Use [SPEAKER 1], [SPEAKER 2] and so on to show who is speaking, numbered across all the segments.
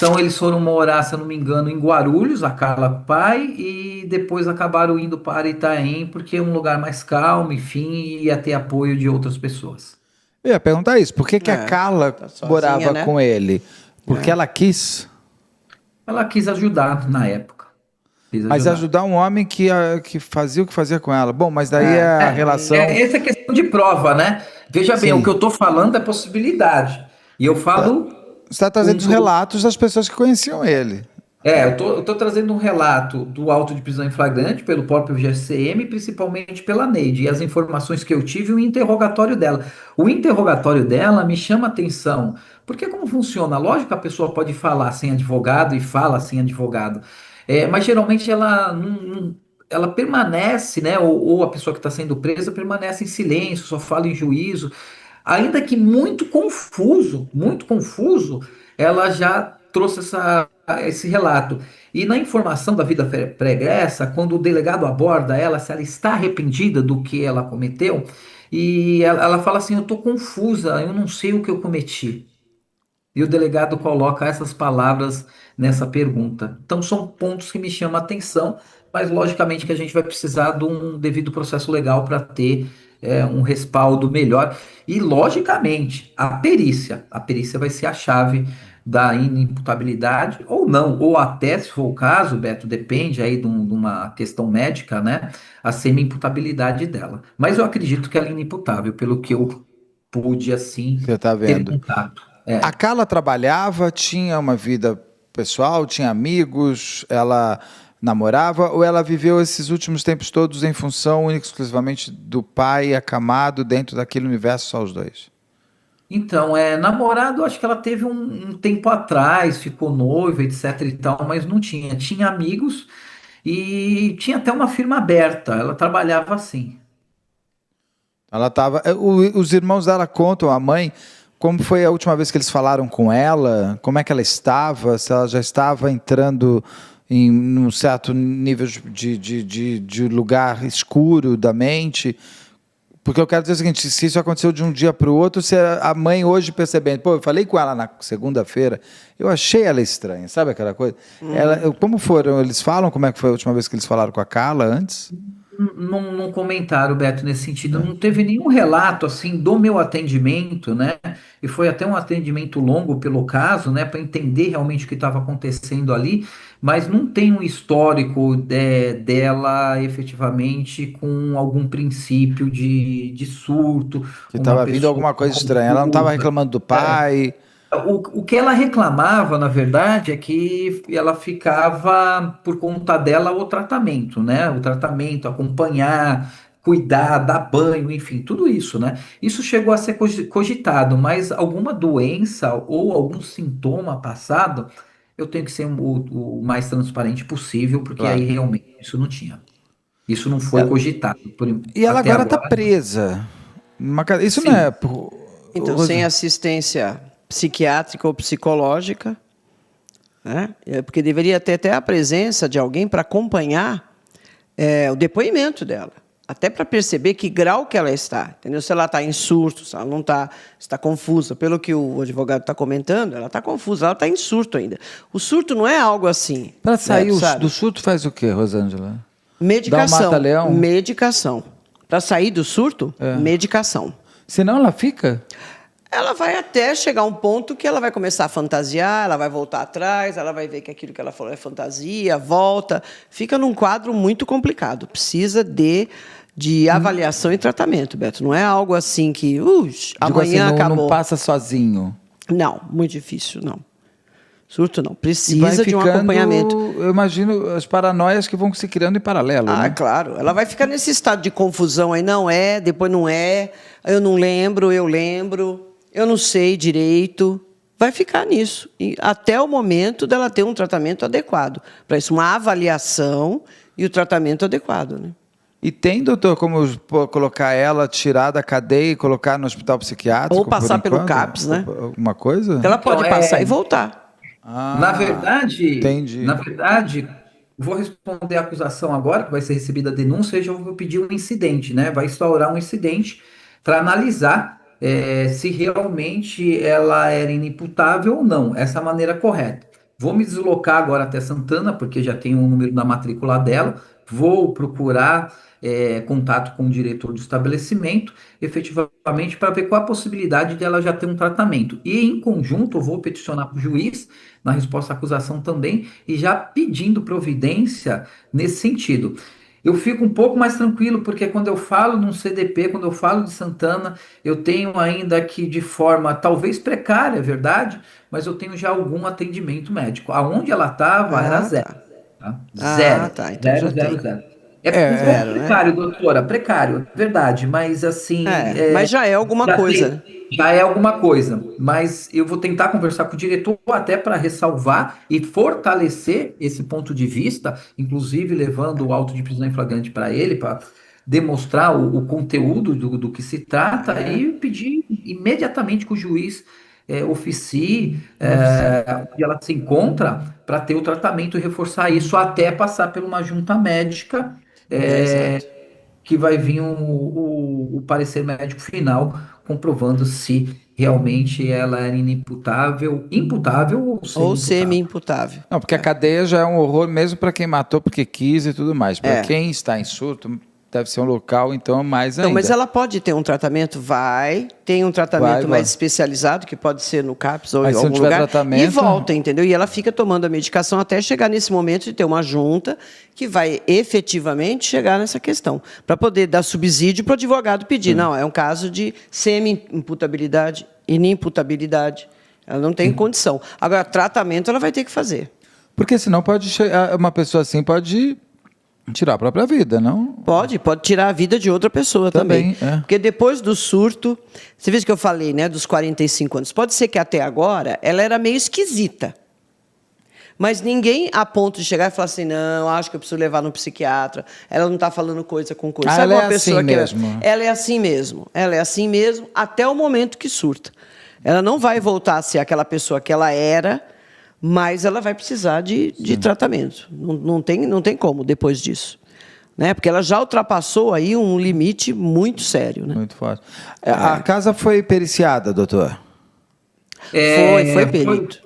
[SPEAKER 1] Então eles foram morar, se eu não me engano, em Guarulhos, a Carla com o pai, e depois acabaram indo para Itaém, porque é um lugar mais calmo, enfim, e ia ter apoio de outras pessoas.
[SPEAKER 2] Eu ia perguntar isso, por que que a
[SPEAKER 3] É,
[SPEAKER 2] Carla
[SPEAKER 3] tá sozinha,
[SPEAKER 2] morava
[SPEAKER 3] né?
[SPEAKER 2] com ele? Porque
[SPEAKER 3] É.
[SPEAKER 2] ela quis,
[SPEAKER 1] Ela quis ajudar na época, quis
[SPEAKER 2] mas
[SPEAKER 1] ajudar.
[SPEAKER 2] ajudar um homem que fazia o que fazia com ela. Bom, mas daí é a relação.
[SPEAKER 1] Essa é questão de prova, né? Veja bem, o que
[SPEAKER 2] Sim.
[SPEAKER 1] eu estou falando é possibilidade. E eu falo
[SPEAKER 2] Você está trazendo
[SPEAKER 1] com,
[SPEAKER 2] os relatos das pessoas que conheciam ele.
[SPEAKER 1] eu tô trazendo um relato do auto de prisão em flagrante pelo próprio GCM, principalmente pela Neide, e as informações que eu tive, o interrogatório dela. O interrogatório dela me chama atenção, porque como funciona? Lógico que a pessoa pode falar sem advogado e fala sem advogado, mas geralmente ela permanece, né? Ou a pessoa que está sendo presa permanece em silêncio, só fala em juízo. Ainda que muito confuso, ela já trouxe esse relato. E na informação da vida pregressa, quando o delegado aborda ela, se ela está arrependida do que ela cometeu, e ela fala assim: Eu estou confusa, eu não sei o que eu cometi. E o delegado coloca essas palavras nessa pergunta. Então, são pontos que me chamam a atenção, mas logicamente que a gente vai precisar de um devido processo legal para ter um respaldo melhor. E, logicamente, a perícia vai ser a chave da inimputabilidade, ou não, ou até, se for o caso, Beto, depende aí de uma questão médica, né? A semi-imputabilidade dela. Mas eu acredito que ela é inimputável, pelo que eu pude, assim,
[SPEAKER 2] Você está
[SPEAKER 1] ter
[SPEAKER 2] vendo?
[SPEAKER 1] contato.
[SPEAKER 2] A Carla trabalhava, tinha uma vida pessoal, tinha amigos, ela namorava ou ela viveu esses últimos tempos todos em função única e exclusivamente do pai acamado dentro daquele universo só os dois?
[SPEAKER 1] Então, namorado, acho que ela teve um tempo atrás, ficou noiva, etc e tal, mas não tinha. Tinha amigos e tinha até uma firma aberta, ela trabalhava assim.
[SPEAKER 2] Ela estava. Os irmãos dela contam, a mãe, como foi a última vez que eles falaram com ela, como é que ela estava, se ela já estava entrando em um certo nível de lugar escuro da mente. Porque eu quero dizer o seguinte: se isso aconteceu de um dia para o outro, se a mãe hoje percebendo, pô, eu falei com ela na segunda-feira, eu achei ela estranha, sabe aquela coisa? Como foram? Eles falam como é que foi a última vez que eles falaram com a Carla antes?
[SPEAKER 1] Num comentário, Beto, nesse sentido, não teve nenhum relato assim do meu atendimento, né? E foi até um atendimento longo pelo caso, né, para entender realmente o que estava acontecendo ali, mas não tem um histórico dela efetivamente com algum princípio de surto,
[SPEAKER 2] Que
[SPEAKER 1] uma
[SPEAKER 2] estava vindo
[SPEAKER 1] pessoa
[SPEAKER 2] alguma coisa estranha. Ela não estava
[SPEAKER 1] confusa.
[SPEAKER 2] reclamando do
[SPEAKER 1] É,
[SPEAKER 2] pai.
[SPEAKER 1] o que ela reclamava, na verdade, é que ela ficava, por conta dela, o tratamento, né? O tratamento, acompanhar, cuidar, dar banho, enfim, tudo isso, né? Isso chegou a ser cogitado, mas alguma doença ou algum sintoma passado, eu tenho que ser o mais transparente possível, porque aí
[SPEAKER 2] Claro.
[SPEAKER 1] realmente isso não tinha. Isso não foi
[SPEAKER 2] Ela-
[SPEAKER 1] cogitado
[SPEAKER 2] e ela
[SPEAKER 1] até
[SPEAKER 2] agora está
[SPEAKER 1] agora.
[SPEAKER 2] presa. Isso não é.
[SPEAKER 1] Sim.
[SPEAKER 3] Então, sem assistência psiquiátrica ou psicológica, né? Porque deveria ter até a presença de alguém para acompanhar o depoimento dela, até para perceber que grau que ela está, entendeu? Se ela está em surto, se ela não está, está confusa. Pelo que o advogado está comentando, ela está confusa, ela está em surto ainda. O surto não é algo assim,
[SPEAKER 2] Para sair
[SPEAKER 3] Beto, sabe?
[SPEAKER 2] do surto faz o quê, Rosângela? Dá um
[SPEAKER 3] Medicação,
[SPEAKER 2] mata-leão?
[SPEAKER 3] medicação. Para sair do surto, medicação.
[SPEAKER 2] Senão ela fica.
[SPEAKER 3] Ela vai até chegar a um ponto que ela vai começar a fantasiar, ela vai voltar atrás, ela vai ver que aquilo que ela falou é fantasia, volta. Fica num quadro muito complicado. Precisa de avaliação e tratamento, Beto. Não é algo assim que
[SPEAKER 2] Digo assim,
[SPEAKER 3] amanhã
[SPEAKER 2] não, não
[SPEAKER 3] acabou.
[SPEAKER 2] passa sozinho.
[SPEAKER 3] Não, muito difícil, não. Surto não.
[SPEAKER 2] E vai
[SPEAKER 3] Precisa de um
[SPEAKER 2] ficando,
[SPEAKER 3] acompanhamento.
[SPEAKER 2] eu imagino, as paranoias que vão se criando em paralelo, né?
[SPEAKER 3] Claro. Ela vai ficar nesse estado de confusão aí. Não é, depois não é. Eu não lembro, eu lembro. Eu não sei direito. Vai ficar nisso. E até o momento dela ter um tratamento adequado. Para isso, uma avaliação e o tratamento adequado, né?
[SPEAKER 2] E tem, doutor, como colocar ela, tirar da cadeia e colocar no hospital psiquiátrico?
[SPEAKER 3] Ou passar
[SPEAKER 2] por
[SPEAKER 3] pelo
[SPEAKER 2] enquanto?
[SPEAKER 3] CAPS, né?
[SPEAKER 2] Alguma coisa?
[SPEAKER 3] Ela
[SPEAKER 1] Então,
[SPEAKER 3] pode passar e voltar.
[SPEAKER 1] na
[SPEAKER 2] Ah,
[SPEAKER 1] verdade, na
[SPEAKER 2] entendi.
[SPEAKER 1] verdade, vou responder a acusação agora, que vai ser recebida a denúncia, e já vou pedir um incidente, né? Vai instaurar um incidente para analisar se realmente ela era inimputável ou não. Essa é a maneira correta. Vou me deslocar agora até Santana, porque já tenho o número da matrícula dela. Vou procurar contato com o diretor do estabelecimento, efetivamente, para ver qual a possibilidade dela já ter um tratamento. E, em conjunto, eu vou peticionar para o juiz, na resposta à acusação também, e já pedindo providência nesse sentido. Eu fico um pouco mais tranquilo, porque quando eu falo num CDP, quando eu falo de Santana, eu tenho ainda que, de forma talvez precária, é verdade, mas eu tenho já algum atendimento médico. Aonde ela estava era
[SPEAKER 3] Ah,
[SPEAKER 1] zero,
[SPEAKER 3] tá.
[SPEAKER 1] tá?
[SPEAKER 3] Ah,
[SPEAKER 1] Zero,
[SPEAKER 3] tá. Então
[SPEAKER 1] zero,
[SPEAKER 3] já
[SPEAKER 1] zero,
[SPEAKER 3] tem.
[SPEAKER 1] zero. É um pouco
[SPEAKER 3] Zero, né?
[SPEAKER 1] precário, doutora, precário, é verdade, mas assim,
[SPEAKER 3] Mas já é alguma
[SPEAKER 1] já
[SPEAKER 3] coisa,
[SPEAKER 1] tem,
[SPEAKER 3] né?
[SPEAKER 1] já é alguma coisa. Mas eu vou tentar conversar com o diretor até para ressalvar e fortalecer esse ponto de vista, inclusive levando o auto de prisão em flagrante para ele, para demonstrar o conteúdo do que se trata
[SPEAKER 3] É,
[SPEAKER 1] e pedir imediatamente que o juiz oficie
[SPEAKER 3] oficie.
[SPEAKER 1] onde ela se encontra para ter o tratamento e reforçar isso até passar por uma junta médica
[SPEAKER 3] Exato.
[SPEAKER 1] que vai vir o parecer médico final comprovando se realmente ela era inimputável, imputável ou
[SPEAKER 3] Ou
[SPEAKER 1] semi-imputável.
[SPEAKER 3] semi-imputável.
[SPEAKER 2] Não, porque a cadeia já é um horror mesmo para quem matou porque quis e tudo mais. Para
[SPEAKER 3] É.
[SPEAKER 2] quem está em surto, deve ser um local, então, mais
[SPEAKER 3] Então, mas
[SPEAKER 2] ainda.
[SPEAKER 3] ela pode ter um tratamento? Vai. Tem um tratamento
[SPEAKER 2] Vai.
[SPEAKER 3] mais especializado, que pode ser no CAPS ou
[SPEAKER 2] Aí,
[SPEAKER 3] em
[SPEAKER 2] se não
[SPEAKER 3] algum
[SPEAKER 2] tiver
[SPEAKER 3] lugar.
[SPEAKER 2] tratamento-
[SPEAKER 3] E volta, entendeu? E ela fica tomando a medicação até chegar nesse momento de ter uma junta que vai efetivamente chegar nessa questão. Para poder dar subsídio para o advogado pedir. Não, é um caso de semi-imputabilidade, inimputabilidade. Ela não tem condição. Agora, tratamento ela vai ter que fazer.
[SPEAKER 2] Porque senão uma pessoa assim pode tirar a própria vida, não?
[SPEAKER 3] Pode tirar a vida de outra pessoa também.
[SPEAKER 2] Também, é.
[SPEAKER 3] Porque depois do surto, você viu que eu falei, né, dos 45 anos, pode ser que até agora ela era meio esquisita. Mas ninguém a ponto de chegar e falar assim, não, acho que eu preciso levar no psiquiatra, ela não está falando coisa com coisa.
[SPEAKER 2] Ah,
[SPEAKER 3] Sabe
[SPEAKER 2] ela
[SPEAKER 3] uma
[SPEAKER 2] é
[SPEAKER 3] pessoa
[SPEAKER 2] assim
[SPEAKER 3] que
[SPEAKER 2] mesmo.
[SPEAKER 3] ela é assim mesmo. Ela é assim mesmo até o momento que surta. Ela não vai voltar a ser aquela pessoa que ela era, mas ela vai precisar de tratamento. Não tem como depois disso. Né? Porque ela já ultrapassou aí um limite muito sério. Né?
[SPEAKER 2] Muito forte. A casa foi periciada, doutor?
[SPEAKER 3] Foi perito.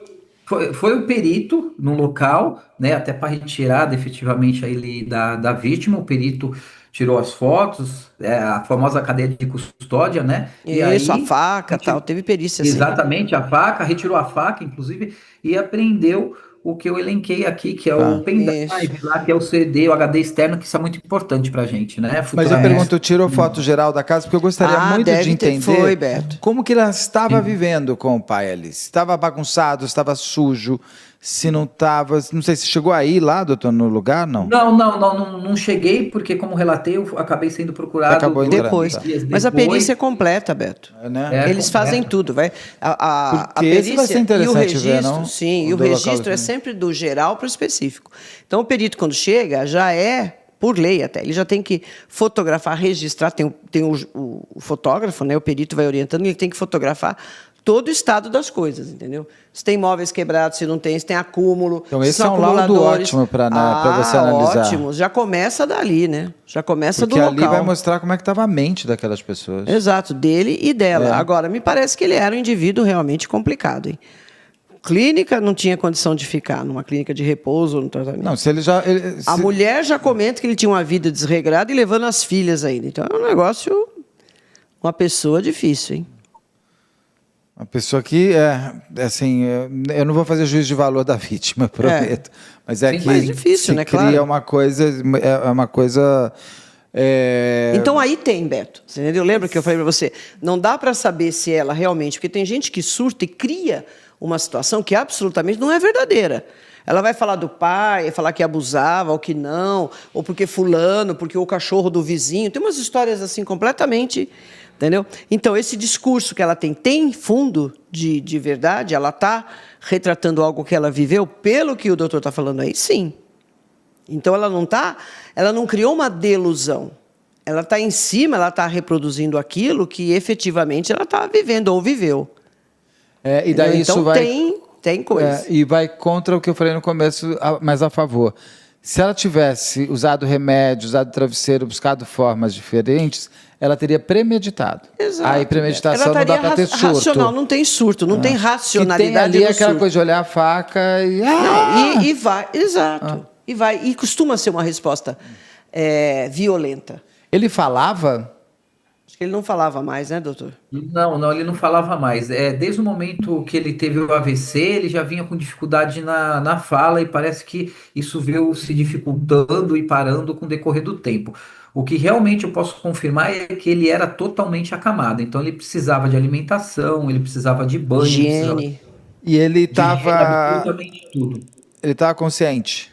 [SPEAKER 1] Foi o perito no local, né, até para retirada efetivamente aí da vítima. O perito tirou as fotos, a famosa cadeia de custódia, né? E
[SPEAKER 3] Isso, a
[SPEAKER 1] aí,
[SPEAKER 3] faca, tal, teve perícia assim.
[SPEAKER 1] exatamente, a faca, retirou a faca, inclusive, e apreendeu o que eu elenquei aqui, que é o
[SPEAKER 2] Tá.
[SPEAKER 1] pendrive
[SPEAKER 3] Isso.
[SPEAKER 1] lá, que é o CD, o HD externo, que isso é muito importante para a gente, né?
[SPEAKER 2] Mas eu
[SPEAKER 1] Futuramente.
[SPEAKER 2] pergunto, tirou foto geral da casa? Porque eu gostaria muito de
[SPEAKER 3] deve ter.
[SPEAKER 2] entender
[SPEAKER 3] Foi, Beto.
[SPEAKER 2] como que ela estava vivendo com o pai ali. Se estava bagunçado, se estava sujo, se não estava... Não sei se chegou aí lá, doutor, no lugar, não?
[SPEAKER 1] Não cheguei, porque como relatei, eu acabei sendo procurado
[SPEAKER 2] Acabou entrando,
[SPEAKER 3] Depois.
[SPEAKER 2] tá.
[SPEAKER 1] dias
[SPEAKER 3] Mas a
[SPEAKER 1] depois.
[SPEAKER 3] perícia é completa, Beto.
[SPEAKER 2] Né?
[SPEAKER 3] Eles fazem tudo, vai. A
[SPEAKER 2] Porque esse vai ser
[SPEAKER 3] perícia e o
[SPEAKER 2] interessante ver,
[SPEAKER 3] registro,
[SPEAKER 2] não?
[SPEAKER 3] sim,
[SPEAKER 2] O
[SPEAKER 3] e o
[SPEAKER 2] do local
[SPEAKER 3] registro é
[SPEAKER 2] assim.
[SPEAKER 3] sempre do geral para o específico. Então, o perito, quando chega, já é, por lei até, ele já tem que fotografar, registrar, tem o fotógrafo, né? O perito vai orientando, ele tem que fotografar todo o estado das coisas, entendeu? Se tem móveis quebrados, se não tem, se tem acúmulo,
[SPEAKER 2] Então,
[SPEAKER 3] se
[SPEAKER 2] esse
[SPEAKER 3] são
[SPEAKER 2] é um laudo
[SPEAKER 3] acumuladores.
[SPEAKER 2] ótimo para você analisar.
[SPEAKER 3] Ótimo, já começa dali, né? Já começa
[SPEAKER 2] Porque
[SPEAKER 3] do
[SPEAKER 2] ali
[SPEAKER 3] local.
[SPEAKER 2] vai mostrar como é que estava a mente daquelas pessoas.
[SPEAKER 3] Exato, dele e dela.
[SPEAKER 2] É.
[SPEAKER 3] Agora, me parece que ele era um indivíduo realmente complicado, hein? Clínica não tinha condição de ficar numa clínica de repouso ou no tratamento.
[SPEAKER 2] Não, se ele já...
[SPEAKER 3] A mulher já comenta que ele tinha uma vida desregrada e levando as filhas ainda. Então é um negócio, uma pessoa difícil, hein?
[SPEAKER 2] Uma pessoa que, assim, eu não vou fazer juízo de valor da vítima, prometo. Mas é
[SPEAKER 1] Sim,
[SPEAKER 2] que
[SPEAKER 3] mas difícil,
[SPEAKER 2] se
[SPEAKER 3] né,
[SPEAKER 2] cria
[SPEAKER 3] claro.
[SPEAKER 2] uma coisa, é uma coisa...
[SPEAKER 3] Então aí tem, Beto. Você entendeu? Lembra que eu falei para você? Não dá para saber se ela realmente... Porque tem gente que surta e cria uma situação que absolutamente não é verdadeira. Ela vai falar do pai, vai falar que abusava ou que não, ou porque fulano, porque o cachorro do vizinho. Tem umas histórias assim completamente... Entendeu? Então, esse discurso que ela tem fundo de verdade? Ela está retratando algo que ela viveu, pelo que o doutor está falando aí? Sim. Então, ela não criou uma delusão. Ela está em cima, ela está reproduzindo aquilo que efetivamente ela está vivendo ou viveu.
[SPEAKER 2] E daí
[SPEAKER 3] então,
[SPEAKER 2] isso vai...
[SPEAKER 3] tem coisa.
[SPEAKER 2] e vai contra o que eu falei no começo, mas a favor. Se ela tivesse usado remédio, usado travesseiro, buscado formas diferentes, ela teria premeditado.
[SPEAKER 3] Exato.
[SPEAKER 2] Aí premeditação
[SPEAKER 3] Ela
[SPEAKER 2] não dá
[SPEAKER 3] estaria
[SPEAKER 2] para ter surto.
[SPEAKER 3] racional, não tem surto, não tem
[SPEAKER 2] Que tem
[SPEAKER 3] racionalidade
[SPEAKER 2] ali
[SPEAKER 3] no
[SPEAKER 2] aquela
[SPEAKER 3] surto.
[SPEAKER 2] coisa de olhar a faca e...
[SPEAKER 3] Não, e vai, exato. E vai. E costuma ser uma resposta violenta.
[SPEAKER 2] Ele falava...
[SPEAKER 3] Acho que ele não falava mais, né, doutor?
[SPEAKER 1] Não, ele não falava mais. Desde o momento que ele teve o AVC, ele já vinha com dificuldade na fala e parece que isso veio se dificultando e parando com o decorrer do tempo. O que realmente eu posso confirmar é que ele era totalmente acamado. Então ele precisava de alimentação, ele precisava de banho, ele precisava
[SPEAKER 3] Higiene.
[SPEAKER 2] E ele
[SPEAKER 1] de higiene,
[SPEAKER 2] estava...
[SPEAKER 1] absolutamente tudo.
[SPEAKER 2] Ele estava consciente.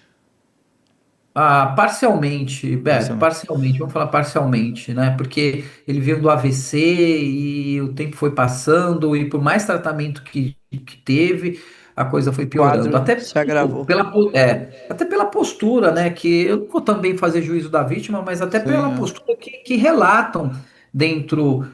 [SPEAKER 1] Parcialmente, Beto,
[SPEAKER 2] Parcialmente.
[SPEAKER 1] parcialmente, vamos falar parcialmente, né? Porque ele veio do AVC e o tempo foi passando, e por mais tratamento que teve, a coisa foi
[SPEAKER 3] O
[SPEAKER 1] piorando.
[SPEAKER 3] quadro se agravou.
[SPEAKER 1] Até pela postura, né? Que eu não vou também fazer juízo da vítima, mas até
[SPEAKER 2] Sim,
[SPEAKER 1] pela postura que relatam dentro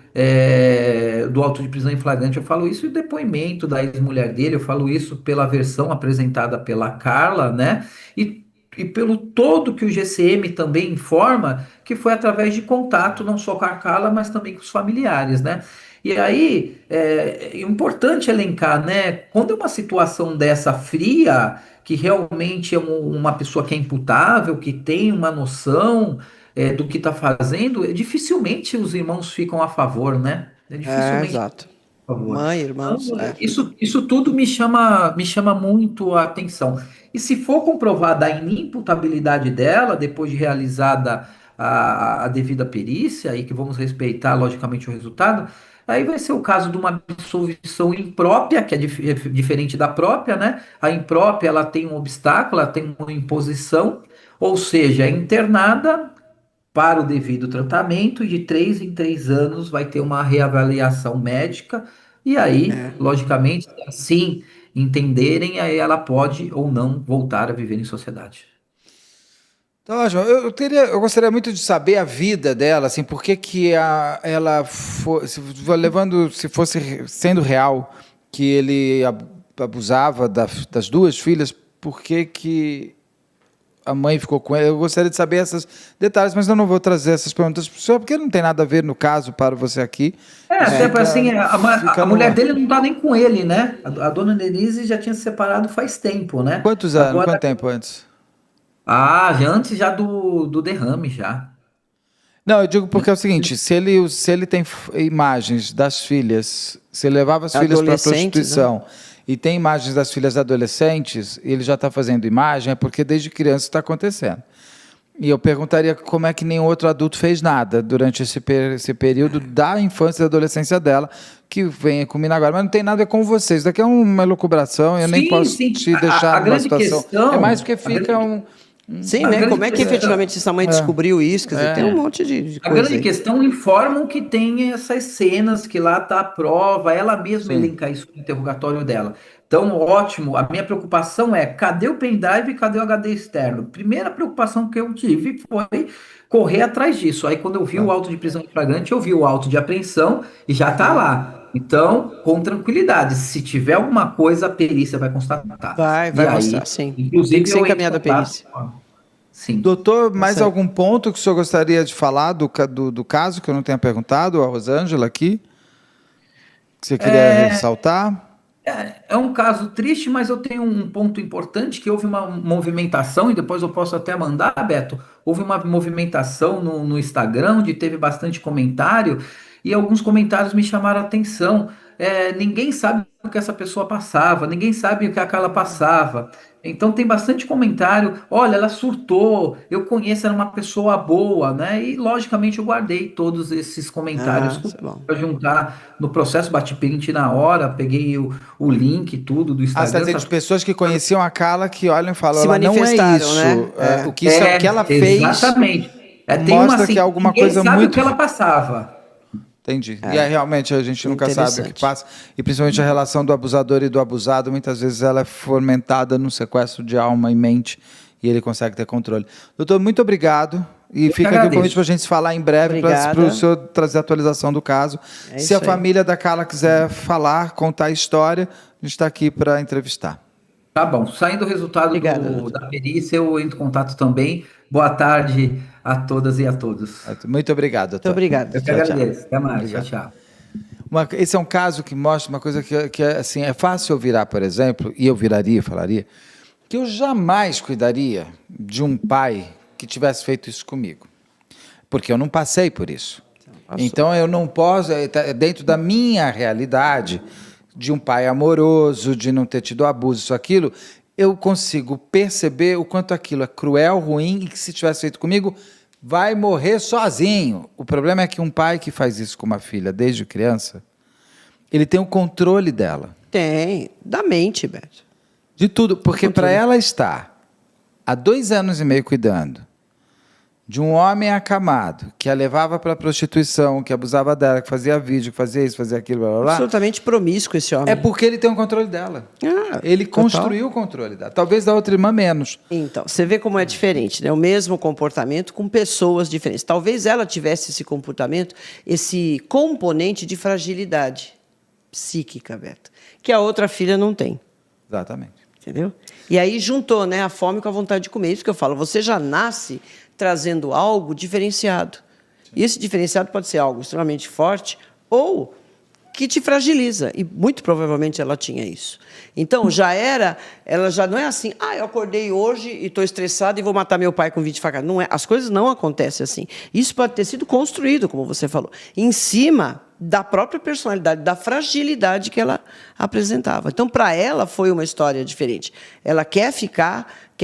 [SPEAKER 1] do auto de prisão em flagrante. Eu falo isso em depoimento da ex-mulher dele, eu falo isso pela versão apresentada pela Carla, né? E pelo todo que o GCM também informa, que foi através de contato, não só com a Carla, mas também com os familiares, né? E aí, é importante elencar, né? Quando é uma situação dessa fria, que realmente é uma pessoa que é imputável, que tem uma noção, do que está fazendo, dificilmente os irmãos ficam a favor, né? Dificilmente
[SPEAKER 3] Exato.
[SPEAKER 1] a favor.
[SPEAKER 3] Mãe,
[SPEAKER 1] Então,
[SPEAKER 3] irmãos,
[SPEAKER 1] isso tudo me chama muito a atenção. E se for comprovada a inimputabilidade dela, depois de realizada a devida perícia, aí que vamos respeitar, logicamente, o resultado, aí vai ser o caso de uma absolvição imprópria, que é diferente da própria, né? A imprópria, ela tem um obstáculo, ela tem uma imposição, ou seja, é internada para o devido tratamento, e de 3 em 3 anos vai ter uma reavaliação médica, e aí, logicamente, se assim entenderem, aí ela pode ou não voltar a viver em sociedade.
[SPEAKER 2] Então, João, eu gostaria muito de saber a vida dela, assim, por que que ela levando, se fosse sendo real, que ele abusava das duas filhas, por que que a mãe ficou com ele? Eu gostaria de saber esses detalhes, mas eu não vou trazer essas perguntas para o senhor, porque não tem nada a ver no caso para você aqui.
[SPEAKER 1] Até para assim,
[SPEAKER 2] Fica
[SPEAKER 1] a
[SPEAKER 2] no
[SPEAKER 1] mulher
[SPEAKER 2] ar.
[SPEAKER 1] dele não tá nem com ele, né? A dona Denise já tinha se separado faz tempo, né?
[SPEAKER 2] Quantos anos?
[SPEAKER 1] Agora,
[SPEAKER 2] Quanto tempo antes?
[SPEAKER 1] já antes já do derrame já.
[SPEAKER 2] Não, eu digo porque é o seguinte, se ele tem imagens das filhas, se ele levava as filhas para
[SPEAKER 3] Adolescentes,
[SPEAKER 2] prostituição e tem imagens das filhas adolescentes, e ele já está fazendo imagem, é porque desde criança está acontecendo. E eu perguntaria como é que nenhum outro adulto fez nada durante esse período da infância e da adolescência dela, que vem culminar agora. Mas não tem nada a ver com vocês. Isso daqui é uma elucubração, eu nem
[SPEAKER 1] Sim,
[SPEAKER 2] posso
[SPEAKER 1] sim.
[SPEAKER 2] te
[SPEAKER 1] A
[SPEAKER 2] deixar numa
[SPEAKER 1] grande
[SPEAKER 2] situação.
[SPEAKER 1] questão-
[SPEAKER 2] É mais porque
[SPEAKER 1] a
[SPEAKER 2] fica
[SPEAKER 1] grande-
[SPEAKER 3] Sim,
[SPEAKER 1] A
[SPEAKER 3] né?
[SPEAKER 1] grande
[SPEAKER 3] Como é que
[SPEAKER 1] questão-
[SPEAKER 3] efetivamente essa mãe descobriu isso? Quer dizer, tem um monte de
[SPEAKER 1] A
[SPEAKER 3] coisa
[SPEAKER 1] grande
[SPEAKER 3] aí.
[SPEAKER 1] questão informam que tem essas cenas, que lá está a prova, ela mesma
[SPEAKER 2] Sim.
[SPEAKER 1] elenca isso no interrogatório dela. Então, ótimo. A minha preocupação é: cadê o pendrive e cadê o HD externo? Primeira preocupação que eu tive foi correr atrás disso. Aí, quando eu vi o auto de prisão em flagrante, eu vi o auto de apreensão e já está lá. Então, com tranquilidade, se tiver alguma coisa, a perícia vai constatar.
[SPEAKER 3] Vai
[SPEAKER 1] E aí,
[SPEAKER 3] mostrar, sim.
[SPEAKER 1] inclusive,
[SPEAKER 3] Tem que ser
[SPEAKER 1] eu entro em
[SPEAKER 3] encaminhado à
[SPEAKER 1] contato
[SPEAKER 3] perícia.
[SPEAKER 1] Sim.
[SPEAKER 2] Doutor, mais
[SPEAKER 3] certo.
[SPEAKER 2] algum ponto que o senhor gostaria de falar do caso que eu não tenha perguntado, a Rosângela aqui? Que você queria ressaltar?
[SPEAKER 1] É um caso triste, mas eu tenho um ponto importante, que houve uma movimentação, e depois eu posso até mandar, Beto. Houve uma movimentação no Instagram, onde teve bastante comentário, e alguns comentários me chamaram a atenção. Ninguém sabe o que essa pessoa passava, ninguém sabe o que aquela passava. Então tem bastante comentário. Olha, ela surtou, eu conheço, era uma pessoa boa, né? E logicamente eu guardei todos esses comentários
[SPEAKER 3] Isso é bom.
[SPEAKER 1] para juntar no processo, bati print na hora, peguei o link e tudo do
[SPEAKER 2] Você está
[SPEAKER 1] Instagram.
[SPEAKER 2] dizendo de pessoas que conheciam a Carla que olham e falam,
[SPEAKER 3] Se
[SPEAKER 2] ela não é
[SPEAKER 3] manifestaram,
[SPEAKER 2] isso.
[SPEAKER 3] né?
[SPEAKER 2] O que, o que ela fez
[SPEAKER 1] Exatamente.
[SPEAKER 2] mostra que é alguma
[SPEAKER 1] ninguém
[SPEAKER 2] coisa
[SPEAKER 1] sabe
[SPEAKER 2] muito...
[SPEAKER 1] o que ela passava.
[SPEAKER 2] Entendi. E aí, realmente a gente nunca sabe o que
[SPEAKER 3] Interessante.
[SPEAKER 2] passa. E principalmente a relação do abusador e do abusado, muitas vezes ela é fomentada no sequestro de alma e mente, e ele consegue ter controle. Doutor, muito obrigado. E
[SPEAKER 1] que
[SPEAKER 2] fica aqui o
[SPEAKER 1] agradeço.
[SPEAKER 2] convite para a gente se falar em breve, para
[SPEAKER 3] Obrigada.
[SPEAKER 2] o senhor trazer a atualização do caso.
[SPEAKER 3] É
[SPEAKER 2] Se a
[SPEAKER 3] isso aí.
[SPEAKER 2] família da Carla quiser falar, contar a história, a gente está aqui para entrevistar.
[SPEAKER 1] Tá bom. Saindo o resultado
[SPEAKER 3] Obrigada, doutor.
[SPEAKER 1] da perícia, eu entro em contato também. Boa tarde a todas e a todos.
[SPEAKER 2] Muito obrigado,
[SPEAKER 3] Muito
[SPEAKER 2] doutor.
[SPEAKER 3] obrigado.
[SPEAKER 1] Eu que
[SPEAKER 3] Tchau, tchau.
[SPEAKER 1] agradeço. Até mais. Tchau,
[SPEAKER 2] Obrigado.
[SPEAKER 1] tchau.
[SPEAKER 2] Esse é um caso que mostra uma coisa que assim, é fácil eu virar, por exemplo, e eu viraria, falaria, que eu jamais cuidaria de um pai que tivesse feito isso comigo. Porque eu não passei por isso. Então eu não posso, dentro da minha realidade, de um pai amoroso, de não ter tido abuso, isso, aquilo, eu consigo perceber o quanto aquilo é cruel, ruim, e que se tivesse feito comigo, vai morrer sozinho. O problema é que um pai que faz isso com uma filha desde criança, ele tem o controle dela.
[SPEAKER 3] Tem, da mente, Beto.
[SPEAKER 2] De tudo, porque para ela estar há 2 anos e meio cuidando de um homem acamado, que a levava para a prostituição, que abusava dela, que fazia vídeo, que fazia isso, fazia aquilo, blá, blá, blá.
[SPEAKER 3] Absolutamente promíscuo esse homem.
[SPEAKER 2] É porque ele tem o controle dela. Ele
[SPEAKER 3] total.
[SPEAKER 2] construiu o controle dela. Talvez da outra irmã menos.
[SPEAKER 3] Então, você vê como é diferente, né? O mesmo comportamento com pessoas diferentes. Talvez ela tivesse esse comportamento, esse componente de fragilidade psíquica, Beto, que a outra filha não tem.
[SPEAKER 2] Exatamente.
[SPEAKER 3] Entendeu? E aí juntou, né, a fome com a vontade de comer. Isso que eu falo, você já nasce trazendo algo diferenciado. E esse diferenciado pode ser algo extremamente forte ou que te fragiliza. E muito provavelmente ela tinha isso. Então, ela já não é assim, eu acordei hoje e estou estressada e vou matar meu pai com 20 facadas. Não é, as coisas não acontecem assim. Isso pode ter sido construído, como você falou, em cima da própria personalidade, da fragilidade que ela apresentava. Então, para ela, foi uma história diferente. Ela quer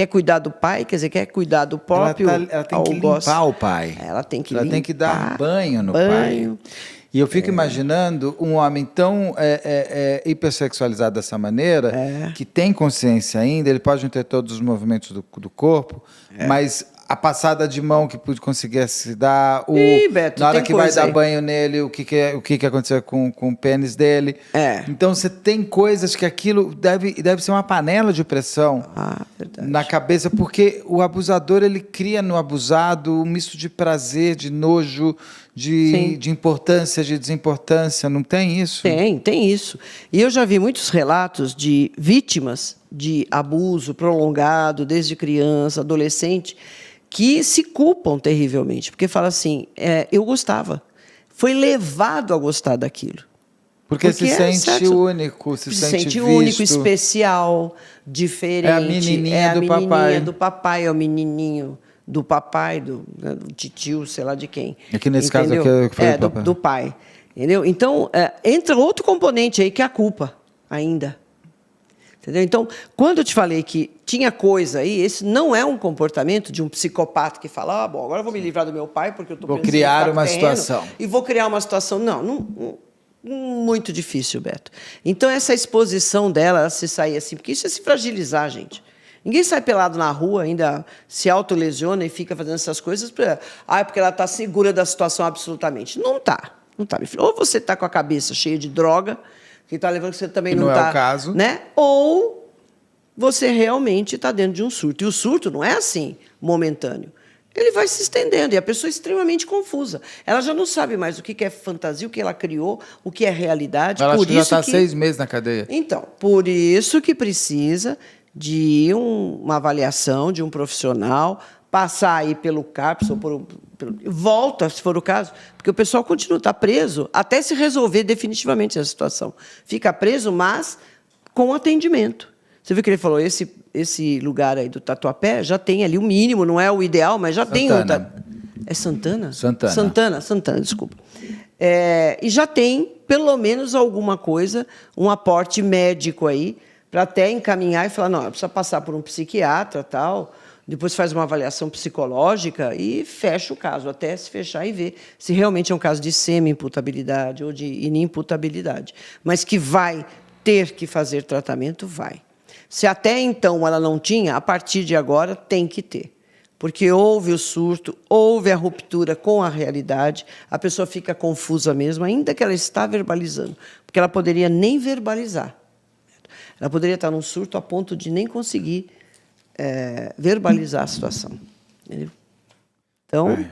[SPEAKER 3] cuidar do pai, quer dizer, quer cuidar do próprio
[SPEAKER 2] Ela tem que limpar o pai.
[SPEAKER 3] Ela tem que
[SPEAKER 2] Ela tem que dar banho no pai. E eu fico imaginando um homem tão hipersexualizado dessa maneira, que tem consciência ainda, ele pode não ter todos os movimentos do corpo, mas a passada de mão que pude conseguir se dar,
[SPEAKER 3] Beto,
[SPEAKER 2] na hora que vai dar
[SPEAKER 3] aí.
[SPEAKER 2] banho nele, o que aconteceu com o pênis dele. Então você tem coisas que aquilo deve ser uma panela de pressão na cabeça, porque o abusador ele cria no abusado um misto de prazer, de nojo, de importância, de desimportância. Não tem isso?
[SPEAKER 3] Tem isso. E eu já vi muitos relatos de vítimas de abuso prolongado desde criança, adolescente, que se culpam terrivelmente, porque fala assim, eu gostava, foi levado a gostar daquilo.
[SPEAKER 2] Porque se sente único, se sente visto.
[SPEAKER 3] Único, especial, diferente.
[SPEAKER 2] É a menininha
[SPEAKER 3] do papai, é o menininho do papai, do titio, sei lá de quem.
[SPEAKER 2] Aqui nesse caso aqui eu falei
[SPEAKER 3] do pai. Entendeu? Então, entra outro componente aí, que é a culpa, ainda. Entendeu? Então, quando eu te falei que tinha coisa aí, esse não é um comportamento de um psicopata que fala, bom, agora eu vou me livrar do meu pai porque eu estou pensando
[SPEAKER 2] criar uma situação.
[SPEAKER 3] E vou criar uma situação. Não, muito difícil, Beto. Então, essa exposição dela, ela se sair assim, porque isso é se fragilizar, gente. Ninguém sai pelado na rua, ainda se autolesiona e fica fazendo essas coisas porque ela está segura da situação absolutamente. Não está. Não tá, meu filho. Ou você está com a cabeça cheia de droga, que está levando que você também não está.
[SPEAKER 2] Não é o caso.
[SPEAKER 3] Né? Ou você realmente está dentro de um surto. E o surto não é assim, momentâneo. Ele vai se estendendo e a pessoa é extremamente confusa. Ela já não sabe mais o que é fantasia, o que ela criou, o que é realidade.
[SPEAKER 2] Ela
[SPEAKER 3] por
[SPEAKER 2] acho que já
[SPEAKER 3] isso
[SPEAKER 2] está 6 meses na cadeia.
[SPEAKER 3] Então, por isso que precisa de uma avaliação de um profissional, passar aí pelo CAPS, ou volta, se for o caso, porque o pessoal continua, está preso, até se resolver definitivamente essa situação. Fica preso, mas com atendimento. Você viu que ele falou, esse lugar aí do Tatuapé já tem ali o mínimo, não é o ideal, mas já tem... É Santana? Santana, desculpa. E já tem, pelo menos, alguma coisa, um aporte médico aí, para até encaminhar e falar, não, precisa passar por um psiquiatra, tal, depois faz uma avaliação psicológica e fecha o caso, até se fechar e ver se realmente é um caso de semi-imputabilidade ou de inimputabilidade. Mas que vai ter que fazer tratamento, vai. Se até então ela não tinha, a partir de agora tem que ter. Porque houve o surto, houve a ruptura com a realidade, a pessoa fica confusa mesmo, ainda que ela está verbalizando, porque ela poderia nem verbalizar. Ela poderia estar num surto a ponto de nem conseguir verbalizar a situação. Entendeu? Então,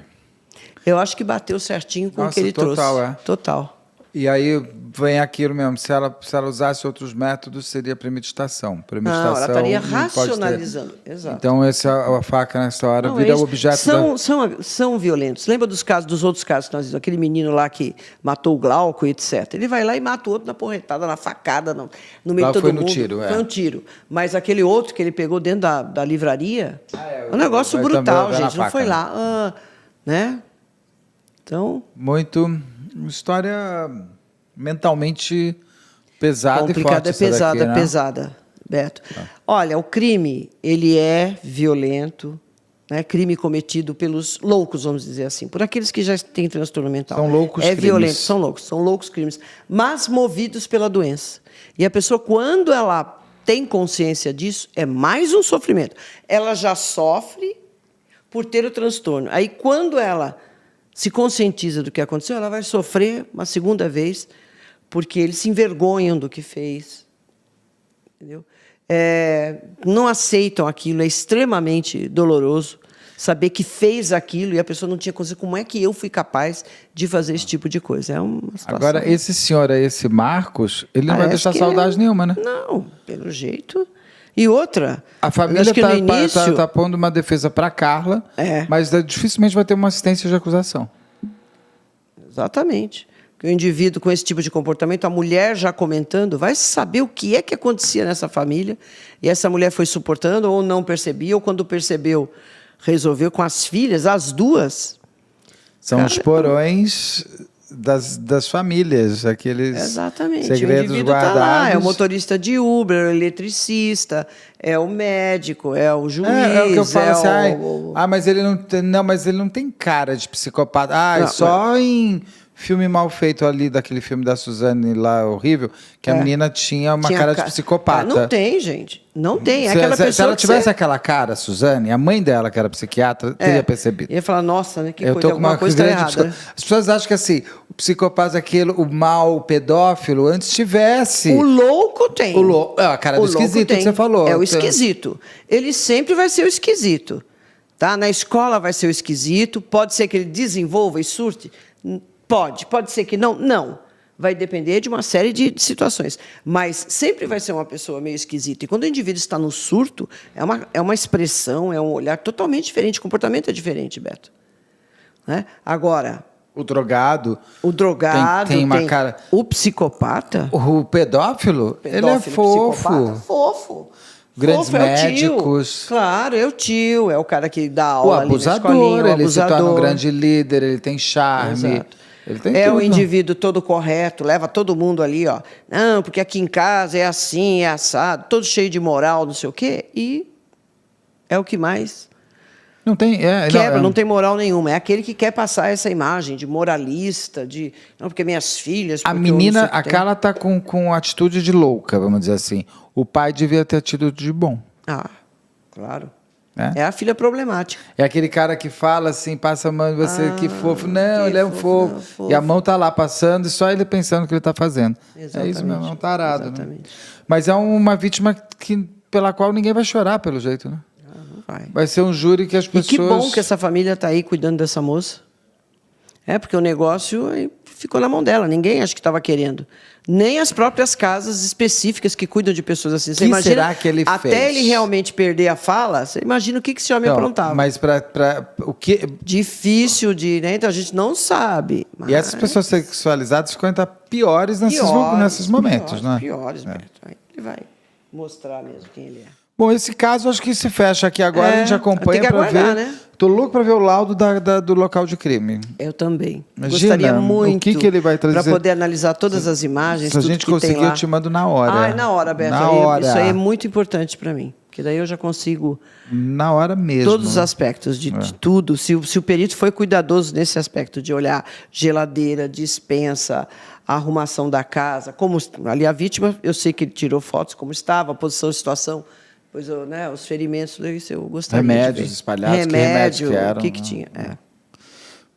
[SPEAKER 3] eu acho que bateu certinho com o que ele trouxe.
[SPEAKER 2] Total,
[SPEAKER 3] Total.
[SPEAKER 2] E aí vem aquilo mesmo, se ela usasse outros métodos, seria premeditação. Premeditação
[SPEAKER 3] Não, ela estaria
[SPEAKER 2] não pode ter.
[SPEAKER 3] racionalizando. Exato.
[SPEAKER 2] Então, a faca nessa hora
[SPEAKER 3] Não,
[SPEAKER 2] vira
[SPEAKER 3] é isso.
[SPEAKER 2] o objeto
[SPEAKER 3] São violentos. Lembra dos outros casos que nós vimos? Aquele menino lá que matou o Glauco, etc. Ele vai lá e mata o outro na porretada, na facada, no meio de todo
[SPEAKER 2] foi
[SPEAKER 3] mundo.
[SPEAKER 2] no tiro,
[SPEAKER 3] Foi um tiro. Mas aquele outro que ele pegou dentro da livraria, é um negócio
[SPEAKER 2] vai
[SPEAKER 3] brutal,
[SPEAKER 2] também, vai na
[SPEAKER 3] gente. Não
[SPEAKER 2] faca,
[SPEAKER 3] foi
[SPEAKER 2] né?
[SPEAKER 3] lá. Né? Então,
[SPEAKER 2] Muito... Uma história mentalmente pesada e
[SPEAKER 3] complicada,
[SPEAKER 2] forte. essa daqui, né?
[SPEAKER 3] pesada, Beto. Olha, o crime, ele é violento, né? Crime cometido pelos loucos, vamos dizer assim, por aqueles que já têm transtorno mental.
[SPEAKER 2] São loucos
[SPEAKER 3] É
[SPEAKER 2] crimes.
[SPEAKER 3] violento, são loucos crimes, mas movidos pela doença. E a pessoa, quando ela tem consciência disso, é mais um sofrimento. Ela já sofre por ter o transtorno. Aí, quando ela se conscientiza do que aconteceu, ela vai sofrer uma segunda vez, porque eles se envergonham do que fez. Entendeu? Não aceitam aquilo, é extremamente doloroso saber que fez aquilo e a pessoa não tinha consciência. Como é que eu fui capaz de fazer esse tipo de coisa? É uma situação...
[SPEAKER 2] Agora, esse senhor aí, esse Marcos, ele não vai deixar saudade nenhuma, né?
[SPEAKER 3] Não, pelo jeito... E outra,
[SPEAKER 2] A família
[SPEAKER 3] acho que no início...
[SPEAKER 2] tá pondo uma defesa para Carla, mas dificilmente vai ter uma assistência de acusação.
[SPEAKER 3] Exatamente. Que o indivíduo com esse tipo de comportamento, a mulher já comentando, vai saber o que é que acontecia nessa família, e essa mulher foi suportando ou não percebia, ou quando percebeu, resolveu com as filhas, as duas.
[SPEAKER 2] São os porões das famílias, aqueles
[SPEAKER 3] Exatamente.
[SPEAKER 2] segredos
[SPEAKER 3] o indivíduo
[SPEAKER 2] guardados.
[SPEAKER 3] Tá lá, é o motorista de Uber, é o eletricista, é o médico, é o juiz,
[SPEAKER 2] É o que eu falo assim, mas ele não tem cara de psicopata.
[SPEAKER 3] Não,
[SPEAKER 2] só em filme mal feito ali, daquele filme da Suzane lá, horrível, que a menina tinha uma cara de psicopata.
[SPEAKER 3] Não tem, gente. Não tem. É aquela
[SPEAKER 2] se
[SPEAKER 3] pessoa
[SPEAKER 2] ela tivesse aquela cara, Suzane, a mãe dela, que era psiquiatra, teria percebido.
[SPEAKER 3] Ia falar, nossa, né, que
[SPEAKER 2] Eu
[SPEAKER 3] coisa,
[SPEAKER 2] tô com uma
[SPEAKER 3] coisa tá
[SPEAKER 2] grande
[SPEAKER 3] errada.
[SPEAKER 2] As pessoas acham que assim, o psicopata, o mal, o pedófilo, antes tivesse.
[SPEAKER 3] O louco tem.
[SPEAKER 2] A cara do esquisito que você falou.
[SPEAKER 3] É o esquisito. Ele sempre vai ser o esquisito. Tá? Na escola vai ser o esquisito. Pode ser que ele desenvolva e surte? Pode ser que não. Não. Vai depender de uma série de situações. Mas sempre vai ser uma pessoa meio esquisita. E quando o indivíduo está no surto, é uma expressão, é um olhar totalmente diferente. O comportamento é diferente, Beto. Né? Agora...
[SPEAKER 2] O drogado
[SPEAKER 3] tem
[SPEAKER 2] uma cara.
[SPEAKER 3] O psicopata.
[SPEAKER 2] O pedófilo, ele é fofo.
[SPEAKER 3] Fofo.
[SPEAKER 2] Grandes
[SPEAKER 3] Fofo,
[SPEAKER 2] médicos.
[SPEAKER 3] Claro, é o tio, é o cara que dá aula.
[SPEAKER 2] O abusador, ele se torna um grande líder, ele tem charme.
[SPEAKER 3] Exato.
[SPEAKER 2] Ele tem
[SPEAKER 3] é
[SPEAKER 2] tudo.
[SPEAKER 3] O indivíduo todo correto, leva todo mundo ali, ó. Não, porque aqui em casa é assim, é assado, todo cheio de moral, não sei o quê. E é o que mais
[SPEAKER 2] não tem,
[SPEAKER 3] não tem moral nenhuma. É aquele que quer passar essa imagem de moralista, não, porque minhas filhas...
[SPEAKER 2] A menina, a Carla tá com atitude de louca, vamos dizer assim. O pai devia ter atitude de bom.
[SPEAKER 3] Claro. É a filha problemática.
[SPEAKER 2] É aquele cara que fala assim, passa a mão em você, que fofo. Não, ele é um fofo. E a mão tá lá passando e só ele pensando o que ele tá fazendo.
[SPEAKER 3] Exatamente.
[SPEAKER 2] É isso mesmo, é um tarado.
[SPEAKER 3] Exatamente.
[SPEAKER 2] Né? Mas é uma vítima pela qual ninguém vai chorar, pelo jeito, né? Vai ser um júri que as pessoas...
[SPEAKER 3] E que bom que essa família está aí cuidando dessa moça. Porque o negócio ficou na mão dela. Ninguém acho que estava querendo. Nem as próprias casas específicas que cuidam de pessoas assim. Você imagina,
[SPEAKER 2] será que ele
[SPEAKER 3] até
[SPEAKER 2] fez?
[SPEAKER 3] ele realmente perder a fala, você imagina o que esse homem aprontava.
[SPEAKER 2] Mas para o que...
[SPEAKER 3] Difícil né? Então a gente não sabe. Mas...
[SPEAKER 2] E essas pessoas sexualizadas ficam ainda piores nesses momentos, né?
[SPEAKER 3] Piores, Beto. Aí ele vai mostrar mesmo quem ele é.
[SPEAKER 2] Bom, esse caso acho que se fecha aqui agora, a gente acompanha para ver.
[SPEAKER 3] Né?
[SPEAKER 2] Tô louco para ver o laudo do local de crime.
[SPEAKER 3] Eu também.
[SPEAKER 2] Imagina,
[SPEAKER 3] gostaria muito
[SPEAKER 2] o que ele vai trazer
[SPEAKER 3] para poder analisar todas as imagens.
[SPEAKER 2] Se a gente conseguir, eu te mando na hora.
[SPEAKER 3] Na hora, Beto.
[SPEAKER 2] Na hora.
[SPEAKER 3] Isso aí é muito importante para mim, porque daí eu já consigo...
[SPEAKER 2] Na hora mesmo.
[SPEAKER 3] Todos os aspectos de tudo. Se o perito foi cuidadoso nesse aspecto de olhar geladeira, despensa, a arrumação da casa, como ali a vítima, eu sei que ele tirou fotos, como estava, a posição, situação... Pois, os ferimentos, isso eu gostaria
[SPEAKER 2] remédios
[SPEAKER 3] de ver.
[SPEAKER 2] espalhados,
[SPEAKER 3] Remédio,
[SPEAKER 2] que eram,
[SPEAKER 3] o que tinha.